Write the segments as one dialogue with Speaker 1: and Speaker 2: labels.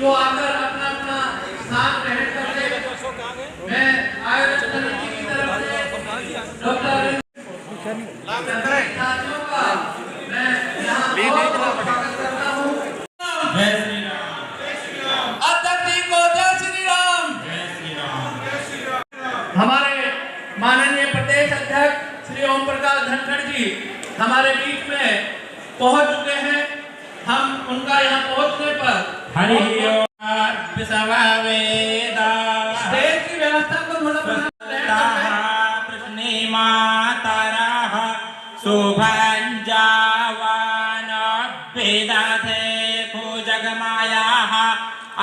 Speaker 1: तो आकर अपना अपना स्थान ग्रहण कर ले। मैं आयोजन कमेटी की तरफ से डॉक्टर साथियों का मैं यहाँ स्वागत करता हूँ। जय श्री राम। अध्यक्ष जी को जय श्री राम। जय श्री राम। हमारे माननीय प्रदेश अध्यक्ष श्री ओम प्रकाश धनखड़ जी हमारे बीच में पहुँच चुके हैं। हम उनका यहाँ पहुँचने पर
Speaker 2: हरि ओम वेदा
Speaker 1: स्टेज की व्यवस्था को थोड़ा
Speaker 2: प्रश्ने मातरः शुभंजावान वेदाथे भुजगमायाः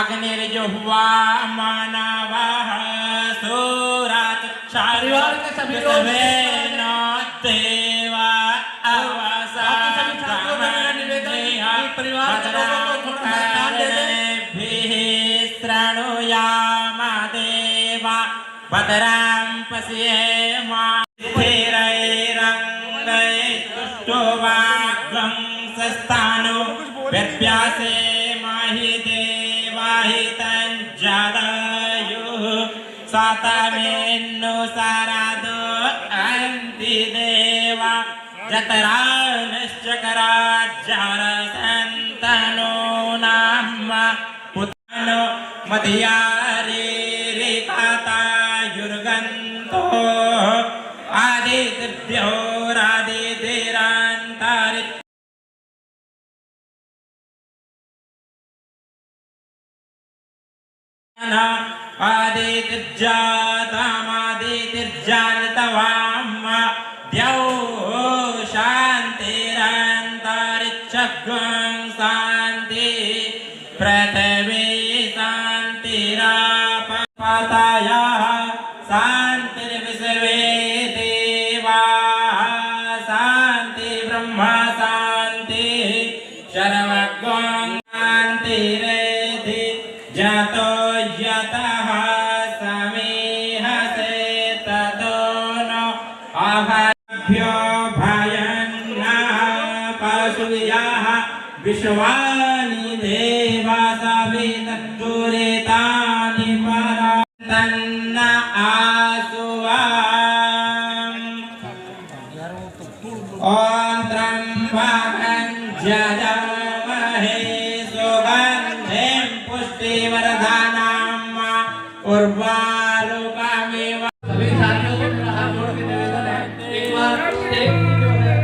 Speaker 2: अग्निर्जुह्वा मानवः सूरत
Speaker 1: परिवार के सभी लोग
Speaker 2: देवा
Speaker 1: परिवार के लोगों को थोड़ा ध्यान दे दें।
Speaker 2: देवा भद्रां पश्येमारंगैस्तुष्टोवाग्रं सस्तानो व्यभ्यासे माहि देवाहितं जदायुः सातमेन्नो सारादो अन्ति देवा जतरानश्चकराज्जारसन्तनो नाम पुत्नो मध्यारे रेताता युर्गन्तो आदित्यभ्यो रादितिरान्तारित् आदितिर्जातमादितिर्जातवाम द्यौ शान्तिरन्तरिक्षगं शान्ति पृथिवी शान्तिरापतायाः शान्तिर्विश्वे देवाः शान्ति ब्रह्म शान्ति सर्वगं शान्तिरेधि जातो यतः समीहसे ततो न अभभ्यो भयन्नः पशुयाः विश्वानि देवा सवितुरेतानि परा तन्न आसुवाम् ॐ त्र्यम्बकं यजामहे सुगन्धिं पुष्टिवर्धनम् उर्वारुकमिव।
Speaker 1: सभी साथियों को मेरा हाथ जोड़ के निवेदन है एक बार स्टेज की जो है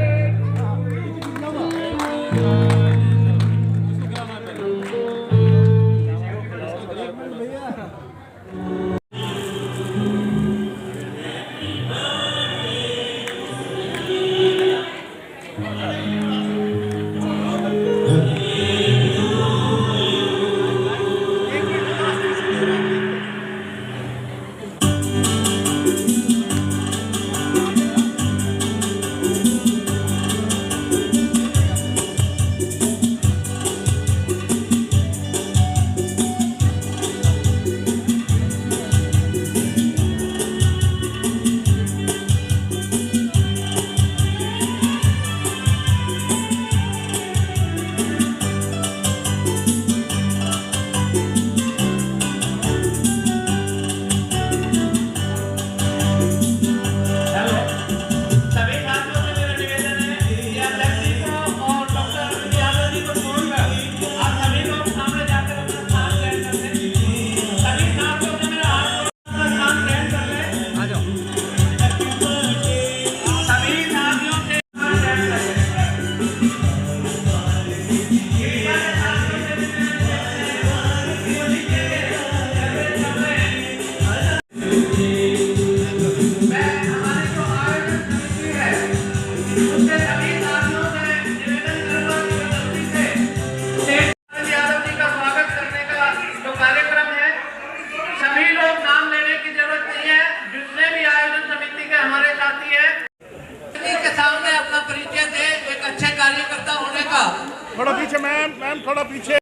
Speaker 3: थोड़ा पीछे मैम, थोड़ा पीछे।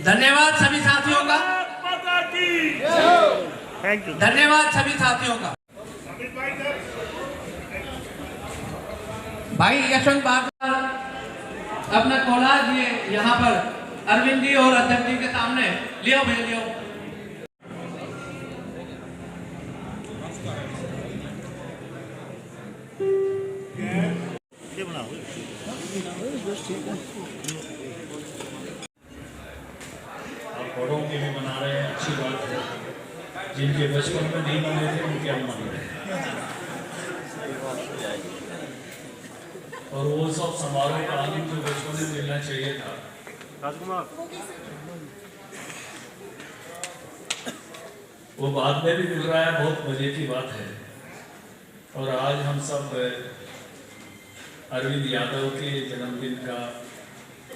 Speaker 1: धन्यवाद सभी साथियों का।
Speaker 3: Thank you.
Speaker 1: धन्यवाद सभी साथियों का। भाई यशवंत बहादुर अपना कोलाज ये यहाँ पर अरविंद जी और अध्यक्ष जी के सामने लियो भैया लियो।
Speaker 4: बड़ों के भी मना रहे हैं, अच्छी बात है। जिनके बचपन में नहीं मने थे उनके हम मन रहे हैं। और वो सब समारोह का आनंद जो बचपन में मिलना चाहिए था,
Speaker 3: राजकुमार,
Speaker 4: वो बाद में भी मिल रहा है। बहुत मजे की बात है। और आज हम सब अरविंद यादव के जन्मदिन का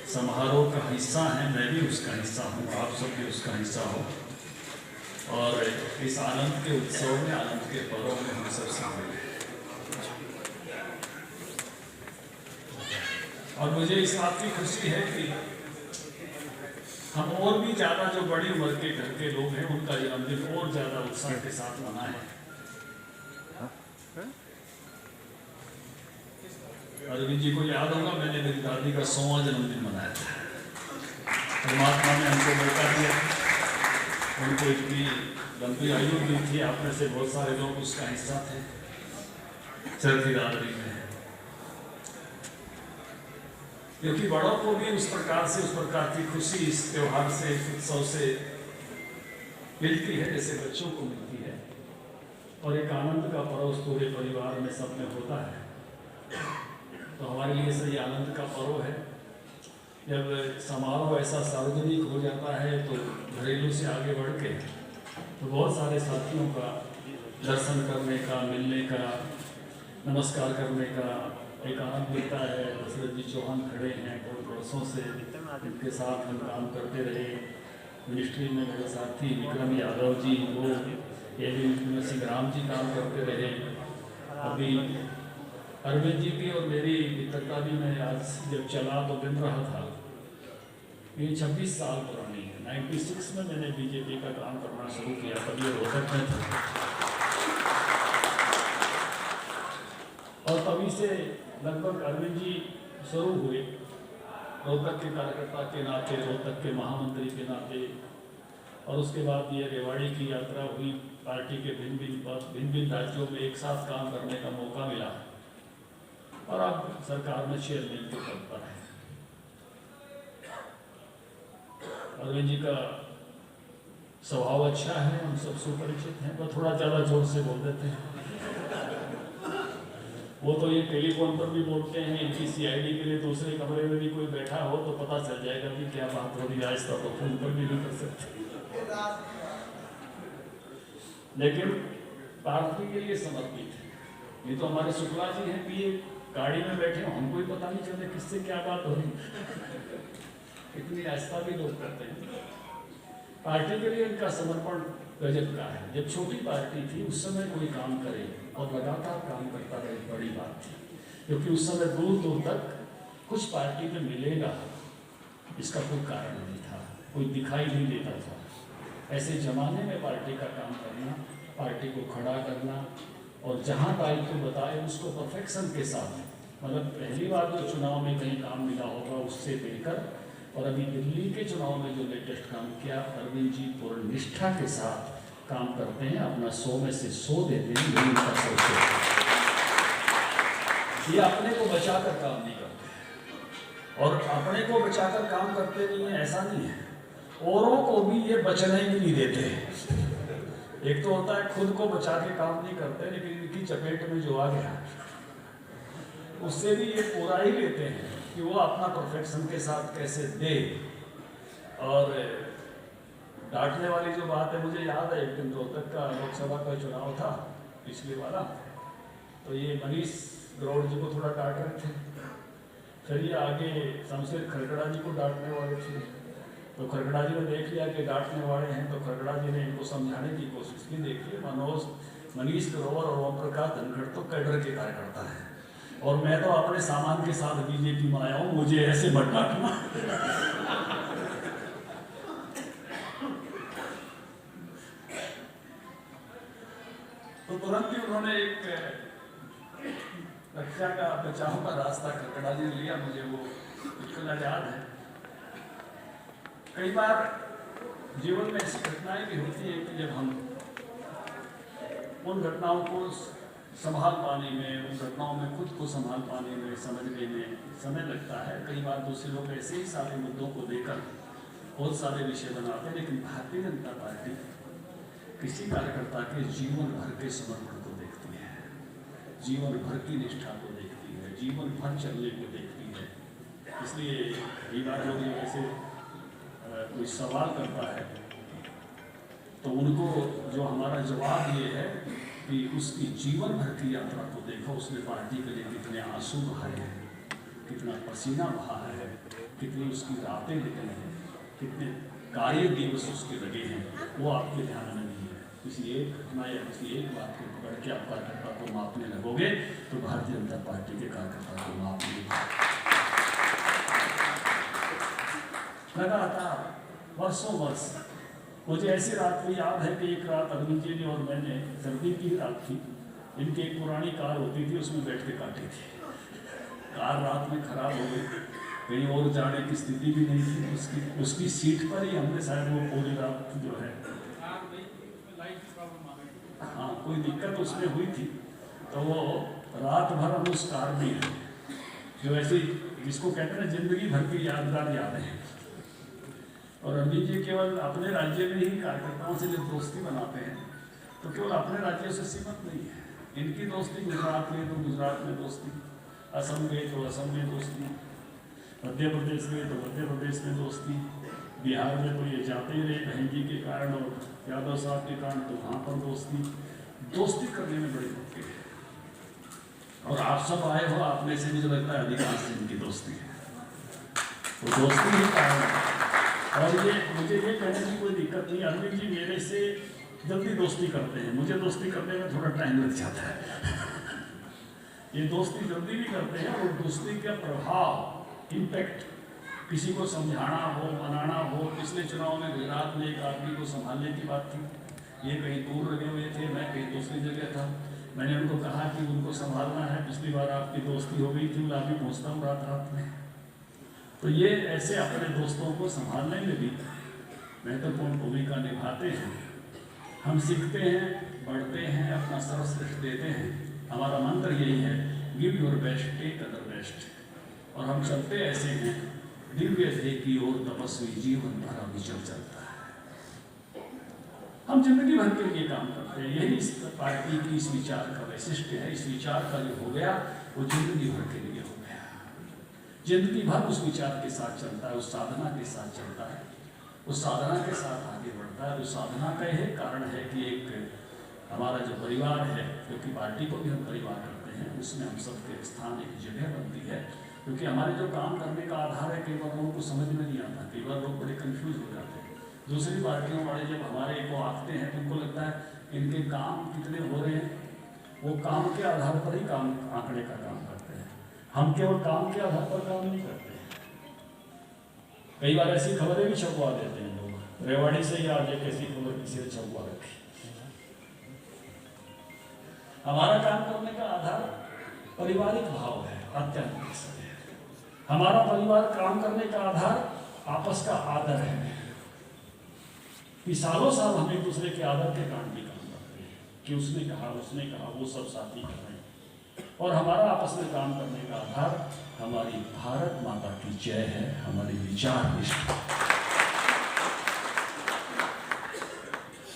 Speaker 4: समारोह का हिस्सा हैं। मैं भी उसका हिस्सा हूँ, आप सब भी उसका हिस्सा हो। और इस आनंद के उत्सव में, आनंद के पर्व में हम सब शामिल हैं। और मुझे इस बात की खुशी है कि हम और भी ज़्यादा जो बड़ी उम्र के घर के लोग हैं उनका जन्मदिन और ज़्यादा उत्साह के साथ मनाएं। अरविंद जी को याद होगा, मैंने मेरी दादी का 100वां जन्मदिन मनाया था। परमात्मा ने हमको मौका दिया, उनको इतनी लंबी आयु दी थी। आप में से बहुत सारे लोग उसका हिस्सा थे। चरखी दादरी में क्योंकि बड़ों को भी उस प्रकार की खुशी इस त्योहार से, इस उत्सव से मिलती है जैसे बच्चों को मिलती है। और एक आनंद का पर्व पूरे परिवार में सब में होता है। तो हमारे लिए सही आनंद का पर्व है। जब समारोह ऐसा सार्वजनिक हो जाता है तो घरेलू से आगे बढ़ के तो बहुत सारे साथियों का दर्शन करने का, मिलने का, नमस्कार करने का एक आनंद मिलता है। दशरथ जी चौहान खड़े हैं, बहुत वर्षों से उनके साथ हम काम करते रहे। मिनिस्ट्री में मेरे साथी विक्रम यादव जी, वो एवं सिंह जी काम करते रहे। अभी अरविंद जी की और मेरी मित्रता भी मैं आज जब चला तो गिन रहा था, ये 26 साल पुरानी है। 96 में मैंने बीजेपी का काम करना शुरू किया, तब ये रोहतक में था। और तभी से लगभग अरविंद जी शुरू हुए रोहतक के कार्यकर्ता के नाते, रोहतक के महामंत्री के नाते। और उसके बाद ये रेवाड़ी की यात्रा हुई। पार्टी के भिन्न राज्यों में एक साथ काम करने का मौका मिला और अब सरकार में चेयरमैन के पद पर है। अरविंद जी का स्वभाव अच्छा है, हम सब सुपरिचित हैं। वह थोड़ा ज़्यादा जोर से बोल देते हैं। वो तो ये टेलीफोन पर भी बोलते हैं। इनकी CID के लिए दूसरे कमरे में भी कोई बैठा हो तो पता चल जाएगा कि क्या बात हो रही है। आज तक तो फोन पर भी नहीं कर सकते, लेकिन पार्टी के लिए समर्पित है। ये तो हमारे शुक्ला जी हैं, पीए गाड़ी में बैठे हो, हमको ही पता नहीं चलता किससे क्या बात हो रही। इतनी आस्था भी लोग करते हैं। पार्टी के लिए इनका समर्पण गजब का है। जब छोटी पार्टी थी उस समय कोई काम करे और लगातार काम करता रहे, बड़ी बात थी। क्योंकि उस समय दूर दूर तक कुछ पार्टी में मिलेगा इसका कोई कारण नहीं था, कोई दिखाई नहीं देता था। ऐसे जमाने में पार्टी का काम करना, पार्टी को खड़ा करना और जहाँ दायित्व बताए उसको परफेक्शन के साथ, मतलब पहली बार जो चुनाव में कहीं काम मिला होगा उससे बेहतर। और अभी दिल्ली के चुनाव में जो लेटेस्ट काम किया, अरविंद जी पूर्ण निष्ठा के साथ काम करते हैं, अपना 100 में से 100 देते हैं। यही उनका सोच है। ये अपने को बचाकर काम नहीं करते और अपने को बचाकर काम करते नहीं है, ऐसा नहीं है। औरों को भी ये बचने भी नहीं देते हैं। एक तो होता है खुद को बचा के काम नहीं करते, लेकिन इनकी चपेट में जो आ गया उससे भी ये पूरा ही लेते हैं कि वो अपना परफेक्शन के साथ कैसे दे। और डांटने वाली जो बात है, मुझे याद है एक दिन रोहतक का लोकसभा का चुनाव था पिछले वाला, तो ये मनीष ग्रोवर जी को थोड़ा डांट रहे थे। फिर ये आगे शमशेर खरगड़ा जी को डांटने वाले थे। तो खरगड़ा जी ने देख लिया कि डांटने वाले हैं, तो खरगड़ा जी ने इनको समझाने की कोशिश की। देखिए मनीष ग्रोवर और ओम प्रकाश धनखड़ तो कैडर के कार्यकर्ता हैं, और मैं तो अपने सामान के साथ बीजेपी में आया हूँ, मुझे ऐसे मत डांटना। तो तुरंत ही उन्होंने एक रक्षा का बचाव का रास्ता कटड़ा लिया, मुझे वो बिल्कुल याद है। कई बार जीवन में ऐसी घटनाएं भी होती है कि जब हम उन घटनाओं को संभाल पाने में, उन घटनाओं में खुद को संभाल पाने में, समझने में समय लगता है। कई बार दूसरे लोग ऐसे ही सारे मुद्दों को लेकर बहुत सारे विषय बनाते हैं, लेकिन भारतीय जनता पार्टी किसी कार्यकर्ता के जीवन भर के समर्पण को देखती है, जीवन भर की निष्ठा को देखती है, जीवन भर चलने को देखती है। इसलिए कई बार लोग ऐसे कोई सवाल करता है तो उनको जो हमारा जवाब ये है कि उसकी जीवन भर की यात्रा को देखो, उसने पार्टी के लिए कितने आंसू बहाए हैं, कितना पसीना बहा है, कितनी उसकी रातें निकली हैं, कितने कार्य दिवस उसके लगे हैं, वो आपके ध्यान में नहीं है। किसी एक घटना या किसी एक बात को पकड़ के आप कार्यकर्ता को मापने लगोगे तो भारतीय जनता पार्टी के कार्यकर्ता को माप नहीं लगातार वर्षों वर्ष। मुझे ऐसी रात भी याद है कि एक रात अरविंद जी ने और मैंने, सर्दी की रात थी, इनकी एक पुरानी कार होती थी, उसमें बैठ के काटी थी। कार रात में खराब हो गई, कहीं और जाने की स्थिति भी नहीं थी, उसकी सीट पर ही हमने शायद वो पूरी रात जो है, हाँ कोई दिक्कत उसमें हुई थी, तो वो रात भर हम उस कार में जो ऐसी जिसको कहते हैं जिंदगी भर की यादगार यादें हैं। और अभी जी केवल अपने राज्य में ही कार्यकर्ताओं से जब दोस्ती बनाते हैं तो केवल अपने राज्यों से सीमित नहीं है, इनकी दोस्ती गुजरात में तो गुजरात में दोस्ती, असम गए तो असम में दोस्ती, मध्य प्रदेश गए तो मध्य प्रदेश में दोस्ती, बिहार में तो ये जाते ही रहे बहन जी के कारण और यादव साहब के कारण, तो वहाँ पर दोस्ती करने में बड़ी होती है। और आप सब आए हो, आप में से मुझे लगता है अधिकांश इनकी दोस्ती है, वो दोस्ती ही कारण है। और ये मुझे ये कहने की कोई दिक्कत नहीं, अरविंद जी मेरे से जल्दी दोस्ती करते हैं, मुझे दोस्ती करने में थोड़ा टाइम लग जाता है। ये दोस्ती जल्दी भी करते हैं और दोस्ती का प्रभाव, इम्पैक्ट, किसी को समझाना हो, मनाना हो। पिछले चुनाव में गुजरात में एक आदमी को संभालने की बात थी, ये कहीं दूर लगे हुए थे, मैं कहीं दूसरी जगह था, मैंने उनको कहा कि उनको संभालना है, पिछली बार आपकी दोस्ती हो गई थी, मैं पहुँचता हूँ रात में। तो ये ऐसे अपने दोस्तों को संभालने में भी महत्वपूर्ण भूमिका निभाते हैं। हम सीखते हैं, बढ़ते हैं, अपना सर्वश्रेष्ठ देते हैं। हमारा मंत्र यही है, give your best, take other best. और हम चलते ऐसे हैं, दिव्य ध्येय की ओर तपस्वी जीवन भर विचल चलता है। हम जिंदगी भर के लिए काम करते हैं, यही इस पार्टी की इस विचार का वैशिष्ट है। इस विचार का जो हो गया वो जिंदगी भर के लिए हो गया, जिंदगी भर उस विचार के साथ चलता है, उस साधना के साथ चलता है, उस साधना के साथ आगे बढ़ता है। उस साधना का यह कारण है कि एक हमारा जो परिवार है, क्योंकि पार्टी को भी हम परिवार करते हैं, उसमें हम सबके स्थान एक जगह बनती है। क्योंकि हमारे जो काम करने का आधार है, कई बार लोगों को समझ में नहीं आता, कई बार लोग बड़े कंफ्यूज हो जाते हैं। दूसरी पार्टियों वाले जब हमारे को आंकते हैं तो उनको लगता है इनके काम कितने हो रहे हैं, वो काम के आधार पर ही काम आंकड़े का काम करते हैं। हम केवल काम के आधार पर काम नहीं करते। कई बार ऐसी खबरें भी छपवा देते हैं लोग, रेवाड़ी से ही आज एक ऐसी खबर किसी ने छपवा रखी। हमारा काम करने का आधार पारिवारिक भाव है, आध्यात्मिक है। हमारा परिवार काम करने का आधार आपस का आदर है कि सालों साल हम एक दूसरे के आदर के कारण भी काम करते हैं कि उसने कहा वो सब साथी कर रहे हैं। और हमारा आपस में काम करने का आधार हमारी भारत माता की जय है, हमारी विचार निष्ठा।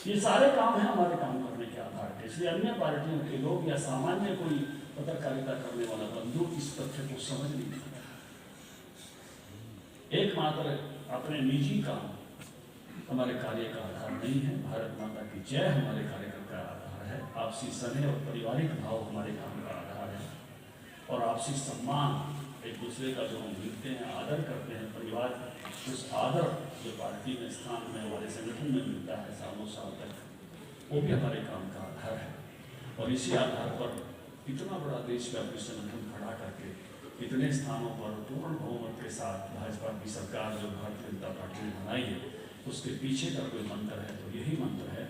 Speaker 4: ये सारे काम हैं हमारे काम करने के आधार पे। इसलिए अन्य पार्टियों के लोग या सामान्य कोई पत्रकारिता करने वाला बंधु इस तथ्य को समझ नहीं सकता। एकमात्र अपने निजी काम हमारे कार्य का आधार नहीं है। भारत माता की जय हमारे कार्य का आधार है। आपसी स्नेह और पारिवारिक भाव हमारे काम का आधार है। और आपसी सम्मान, एक दूसरे का जो हम मिलते हैं, आदर करते हैं, परिवार, उस आदर जो पार्टी में स्थान में हमारे संगठन में मिलता है सालों साल तक, वो भी हमारे काम का आधार है। और इसी आधार पर इतना बड़ा देशव्यापी संगठन खड़ा करके इतने स्थानों पर पूर्ण बहुमत के साथ भाजपा की सरकार जो भारतीय जनता पार्टी ने बनाई है, उसके पीछे का कोई मंत्र है तो यही मंत्र है।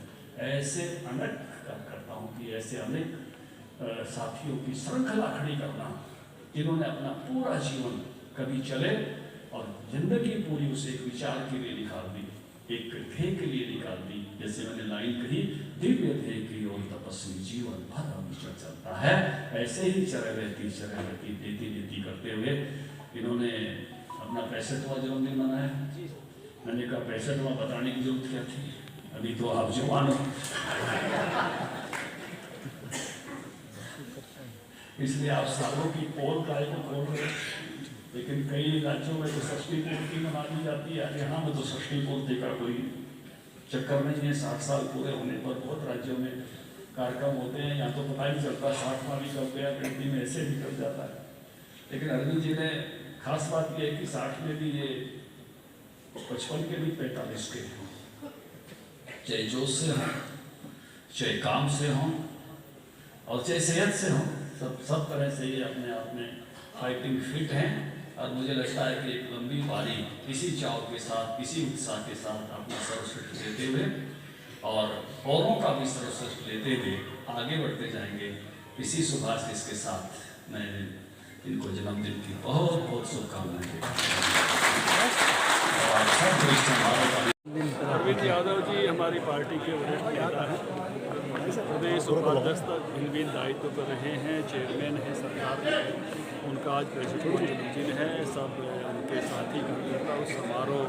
Speaker 4: ऐसे अनेक करता हूँ कि ऐसे अनेक साथियों की श्रृंखला खड़ी करना, जिन्होंने अपना पूरा जीवन कभी चले और जिंदगी पूरी उसे एक विचार के लिए निकाल दी, एक ध्येय के लिए निकाल दी। जैसे मैंने लाइन कही, दिव्य ध्येय की ओर तपस्वी जीवन भर हमेशा चलता है। ऐसे ही चले रहती देती करते हुए इन्होंने अपना 65वां जन्मदिन मनाया। मैंने कहा 65वां बताने की जरूरत क्या थी, अभी तो आप जवान हो। इसलिए आप सालों की पोल काय को खोल रहे, लेकिन कई राज्यों में तो षष्ठी पूर्ति मना दी जाती है। यहाँ में तो षष्ठी पूर्ति का कोई चक्कर नहीं है। 60 साल पूरे होने पर बहुत राज्यों में कार्यक्रम होते हैं, यहाँ तो पता ही चलता 60वां भी कब गया, गिनती में ऐसे भी कब जाता है। लेकिन अरविंद जी ने खास बात यह है कि 60 में भी ये 55 के भी 45 के हों, चाहे जोश से हों, चाहे काम से हों और चाहे सेहत से हों, सब तरह से ये अपने आप में फाइटिंग फिट हैं। और मुझे लगता है कि एक लंबी पारी इसी चाव के साथ, इसी उत्साह के साथ अपना सर्वश्रेष्ठ लेते हुए और औरों का भी सर्वश्रेष्ठ लेते हुए आगे बढ़ते जाएंगे। इसी शुभाशीष के साथ मैं इनको जन्मदिन की बहुत बहुत शुभकामनाएं देता हूँ।
Speaker 5: अरविंद यादव जी हमारी पार्टी के वरिष्ठ नेता हैं, प्रदेश उपाध्यक्ष तक भिन्न दायित्व कर रहे हैं, चेयरमैन हैं सरकार में। उनका आज 65वां जन्मदिन है। सब उनके साथी कार्यकर्ता उस समारोह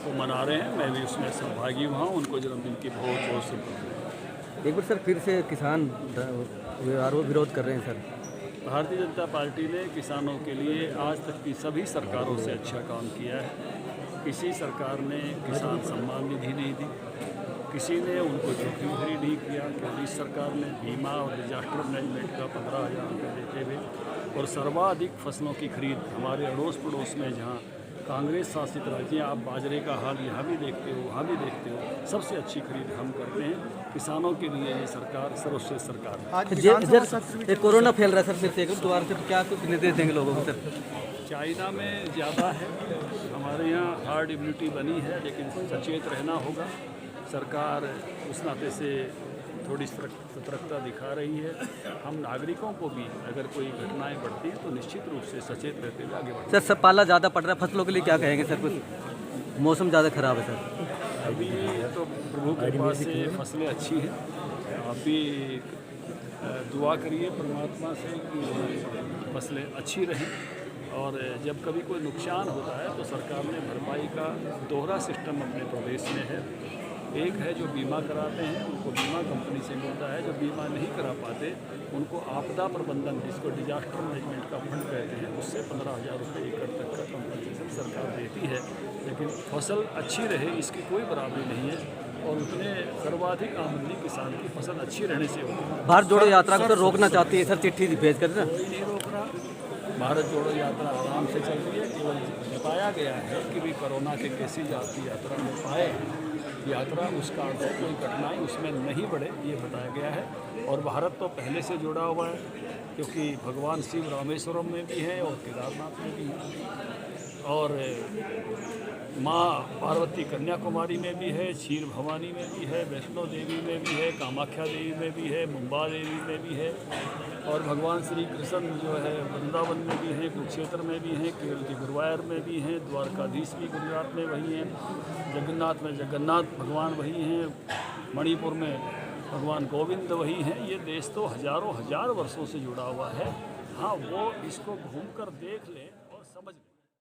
Speaker 5: को मना रहे हैं, मैं भी उसमें सहभागी हुआ हूँ। उनको जन्मदिन की बहुत बहुत शुभकामनाएं।
Speaker 6: एक बार सर फिर से किसान विरोध कर रहे हैं सर।
Speaker 5: भारतीय जनता पार्टी ने किसानों के लिए आज तक की सभी सरकारों से अच्छा काम किया है। किसी सरकार ने किसान सम्मान निधि नहीं दी, किसी ने उनको जोखिम भरी नहीं किया। कि इस सरकार ने बीमा और डिजास्टर मैनेजमेंट का 15,000 रुपये देते हुए और सर्वाधिक फसलों की खरीद हमारे अड़ोस पड़ोस में, जहाँ कांग्रेस शासित राज्य, आप बाजरे का हाल यहाँ भी देखते हो, वहाँ भी देखते हो, सबसे अच्छी खरीद हम करते हैं। किसानों के लिए ये सरकार सर्वश्रेष्ठ सरकार है।
Speaker 6: कोरोना फैल रहा है सर, फिर से दोबारा से क्या कुछ निर्देश देंगे लोगों को सर?
Speaker 5: चाइना में ज़्यादा है, हमारे यहाँ हार्ड इम्यूनिटी बनी है, लेकिन सचेत रहना होगा। सरकार उस नाते से थोड़ी सतर्कता दिखा रही है। हम नागरिकों को भी अगर कोई घटनाएं बढ़ती हैं तो निश्चित रूप से सचेत रहते हुए आगे बढ़ते हैं।
Speaker 6: सर पाला ज़्यादा पड़ रहा है, फसलों के लिए क्या कहेंगे सर? कुछ मौसम ज़्यादा ख़राब है सर।
Speaker 5: अभी तो प्रभु के पास से फसलें अच्छी हैं। आप भी दुआ करिए परमात्मा से कि फसलें अच्छी रहें। और जब कभी कोई नुकसान होता है तो सरकार ने भरपाई का दोहरा सिस्टम अपने प्रदेश में है। एक है जो बीमा कराते हैं, उनको बीमा कंपनी से मिलता है। जो बीमा नहीं करा पाते उनको आपदा प्रबंधन, जिसको डिजास्टर मैनेजमेंट का फंड कहते हैं, उससे 15,000 रुपये एकड़ तक का कंपनसेशन सरकार देती है। लेकिन फसल अच्छी रहे इसकी कोई बराबरी नहीं है और उतने सर्वाधिक आमदनी किसान की फसल अच्छी रहने से होती है।
Speaker 6: भारत जोड़ो यात्रा को तो रोकना चाहती है सर, चिट्ठी भेज कर ना।
Speaker 5: कोई नहीं रोक रहा, भारत जोड़ो यात्रा आराम से चल रही है। केवल बताया गया है कि भी कोरोना के केसेज आपकी यात्रा में पाए, यात्रा उस कारण से कोई कठिनाई उसमें नहीं बढ़े, ये बताया गया है। और भारत तो पहले से जुड़ा हुआ है, क्योंकि भगवान शिव रामेश्वरम में भी है और केदारनाथ में भी है, और माँ पार्वती कन्याकुमारी में भी है, क्षीर भवानी में भी है, वैष्णो देवी में भी है, कामाख्या देवी में भी है, मुंबा देवी में भी है, और भगवान श्री कृष्ण जो है वृंदावन में भी हैं, कुरुक्षेत्र में भी हैं, केरल के गुरुवायूर में भी हैं, द्वारकाधीश भी गुजरात में वही हैं, जगन्नाथ में जगन्नाथ भगवान वही हैं, मणिपुर में भगवान गोविंद वही हैं। ये देश तो हजारों हजार वर्षों से जुड़ा हुआ है। हाँ, वो इसको घूम कर देख लें।